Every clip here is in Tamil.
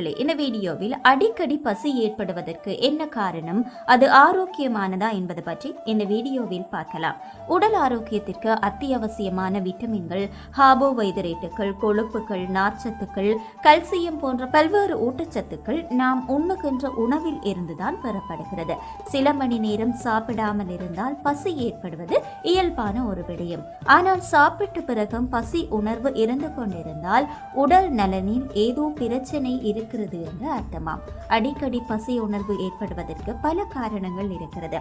நேயர்களே, இந்த வீடியோவில் அடிக்கடி பசி ஏற்படுவதற்கு என்ன காரணம், அது ஆரோக்கியமானதா என்பது பற்றி இந்த வீடியோவில் பார்க்கலாம். உடல் ஆரோக்கியத்திற்கு அத்தியாவசியமான விட்டமின்கள், கார்போஹைட்ரேட்டுகள், கொழுப்புகள், நார்ச்சத்துக்கள், கல்சியம் போன்ற பல்வேறு ஊட்டச்சத்துக்கள் நாம் உண்ணுகின்ற உணவில் இருந்துதான் பெறப்படுகிறது. சில மணி நேரம் சாப்பிடாமல் இருந்தால் பசி ஏற்படுவது இயல்பான ஒரு விடயம். ஆனால் சாப்பிட்ட பிறகும் பசி உணர்வு இருந்து கொண்டிருந்தால் உடல் நலனில் ஏதோ பிரச்சனை இருக்கிறது என்று அர்த்தமாம். அடிக்கடி பசி உணர்வு ஏற்படுவதற்கு பல காரணங்கள் இருக்கிறது.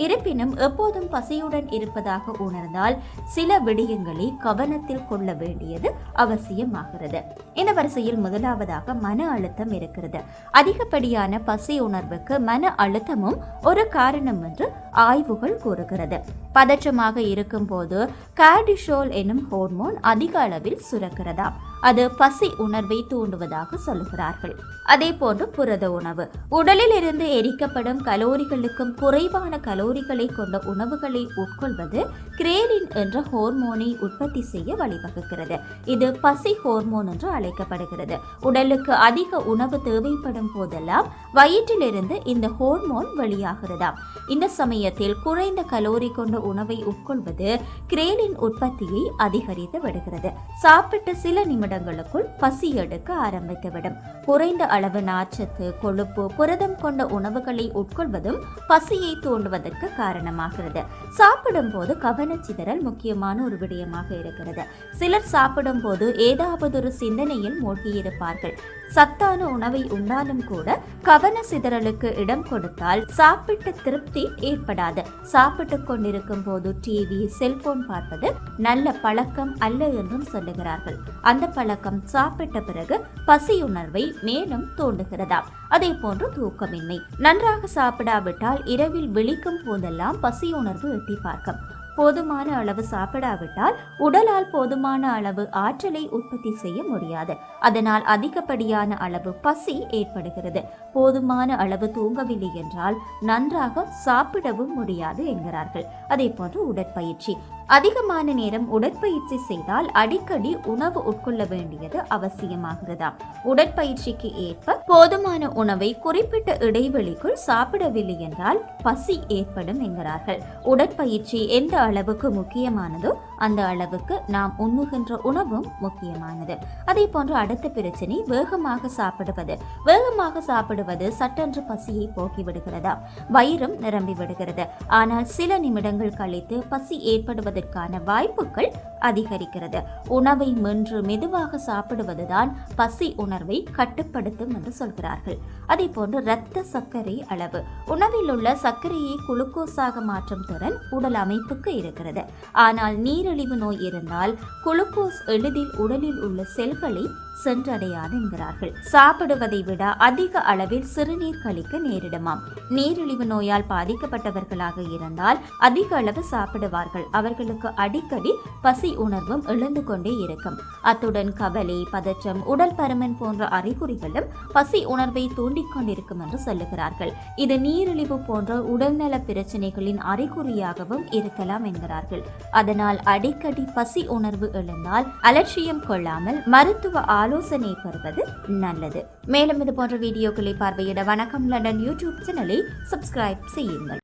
இருப்பினும் எப்போதும் பசியுடன் இருப்பதாக உணர்ந்தால் சில விடயங்களை கவனத்தில் கொள்ள வேண்டியது அவசியமாகிறது. இந்த வரிசையில் முதலாவதாக மன அழுத்தம் இருக்கிறது. அதிகப்படியான பசி உணர்வுக்கு மன அழுத்தமும் ஒரு காரணம் என்று ஆய்வுகள் கூறுகிறது. பதற்றமாக இருக்கும் போது கார்டிசோல் எனும் ஹார்மோன் அதிக அளவில் சுரக்கிறதாம். அது பசி உணர்வை தூண்டுவதாக சொல்லுகிறார்கள். அதே போன்று புரத உணவு, உடலில் இருந்து எரிக்கப்படும் கலோரிகளுக்கும் குறைவான கலோரிகளை கொண்ட உணவுகளை உட்கொள்வது கிரேலின் என்ற ஹார்மோனை உற்பத்தி செய்ய வழிவகுக்கிறது. இது பசி ஹார்மோன் என்று அழைக்கப்படுகிறது. உடலுக்கு அதிக உணவு தேவைப்படும் போதெல்லாம் வயிற்றிலிருந்து இந்த ஹார்மோன் வெளியாகிறதாம். இந்த சமயத்தில் குறைந்த கலோரி கொண்ட உணவை உட்கொள்வது கிரேலின் உற்பத்தியை அதிகரித்து விடுகிறது. சாப்பிட்ட சில நிமிடங்களுக்குள் பசி எடுக்க ஆரம்பித்துவிடும். குறைந்த அளவு நார்ச்சத்து, கொழுப்பு, புரதம் கொண்ட உணவுகளை உட்கொள்வதும் பசியை தூண்டுவதற்கு காரணமாகிறது. சாப்பிடும் போது கவனச்சிதறல் முக்கியமான ஒரு விடயமாக இருக்கிறது. சிலர் சாப்பிடும் போது ஏதாவது ஒரு சிந்தனையில் மூழ்கியிருப்பார்கள். சத்தான உணவை உண்டாலும் கூட கவன சிதறலுக்கு இடம் கொடுத்தால் சாப்பிட்ட திருப்தி ஏற்படாது. சாப்பிட்டு கொண்டிருக்கும் போது டிவி, செல்போன் பார்ப்பது நல்ல பழக்கம் அல்ல என்றும் சொல்லுகிறார்கள். அந்த பழக்கம் சாப்பிட்ட பிறகு பசியுணர்வை மேலும் தூண்டுகிறதா. அதே போன்று தூக்கமின்மை, நன்றாக சாப்பிடாவிட்டால் இரவில் விழிக்கும் போதெல்லாம் பசியுணர்வு எட்டி பார்க்கும். போதுமான அளவு சாப்பிடாவிட்டால் உடலால் போதுமான அளவு ஆற்றலை உற்பத்தி செய்ய முடியாது. அதனால் அதிகப்படியான அளவு பசி ஏற்படுகிறது. போதுமான அளவு தூங்கவில்லை என்றால் நன்றாக சாப்பிடவும் முடியாது என்கிறார்கள். அதே போன்று உடற்பயிற்சி, அதிகமான நேரம் உடற்பயிற்சி செய்தால் அடிக்கடி உணவு உட்கொள்ள வேண்டியது அவசியமாகிறதா. உடற்பயிற்சிக்கு ஏற்ப போதுமான உணவை குறிப்பிட்ட இடைவெளிக்குள் சாப்பிடவில்லை என்றால் பசி ஏற்படும் என்கிறார்கள். உடற்பயிற்சி எந்த அளவுக்கு முக்கியமானதோ அந்த அளவுக்கு நாம் உண்ணுகின்ற உணவும் முக்கியமானது. அதே போன்று அடுத்த பிரச்சனை வேகமாக சாப்பிடுவது. வேகமாக சாப்பிடுவது சட்டென்று பசியை போக்கிவிடுகிறதா, வயிறும் நிரம்பி விடுகிறது. ஆனால் சில நிமிடங்கள் கழித்து பசி ஏற்படுவதற்கான வாய்ப்புகள் அதிகரிக்கிறது. உணவை மென்று மெதுவாக சாப்பிடுவதுதான் பசி உணர்வை கட்டுப்படுத்தும் என்று சொல்கிறார்கள். அதே போன்று இரத்த சர்க்கரை அளவு, உணவில் உள்ள சர்க்கரையை குளுக்கோஸாக மாற்றும் திறன் உடல் அமைப்புக்கு இருக்கிறது. ஆனால் நீரிழிவு நோய் இருந்தால் குளுக்கோஸ் எளிதில் உடலில் உள்ள செல்களை சென்றடையாது என்கிறார்கள். சாப்பிடுவதை விட அதிக அளவில் சிறுநீர் கழிக்க நேரிடுமாம். நீரிழிவு நோயால் பாதிக்கப்பட்டவர்களாக இருந்தால் அதிக அளவு சாப்பிடுவார்கள். அவர்களுக்கு அடிக்கடி பசி உணர்வும் எழுந்து கொண்டே இருக்கும். அத்துடன் கவலை, பதற்றம், உடல் பருமன் போன்ற அறிகுறிகளும் பசி உணர்வை தூண்டிக் கொண்டிருக்கும் என்று சொல்லுகிறார்கள். இது நீரிழிவு போன்ற உடல்நல பிரச்சனைகளின் அறிகுறியாகவும் இருக்கலாம் என்கிறார்கள். அதனால் அடிக்கடி பசி உணர்வு எழுந்தால் அலட்சியம் கொள்ளாமல் மருத்துவ ஆலோசனை பெறுவது நல்லது. மேலும் இது போன்ற வீடியோக்களை பார்வையிட வணக்கம் லண்டன் யூடியூப் சேனலை சப்ஸ்கிரைப் செய்யுங்கள்.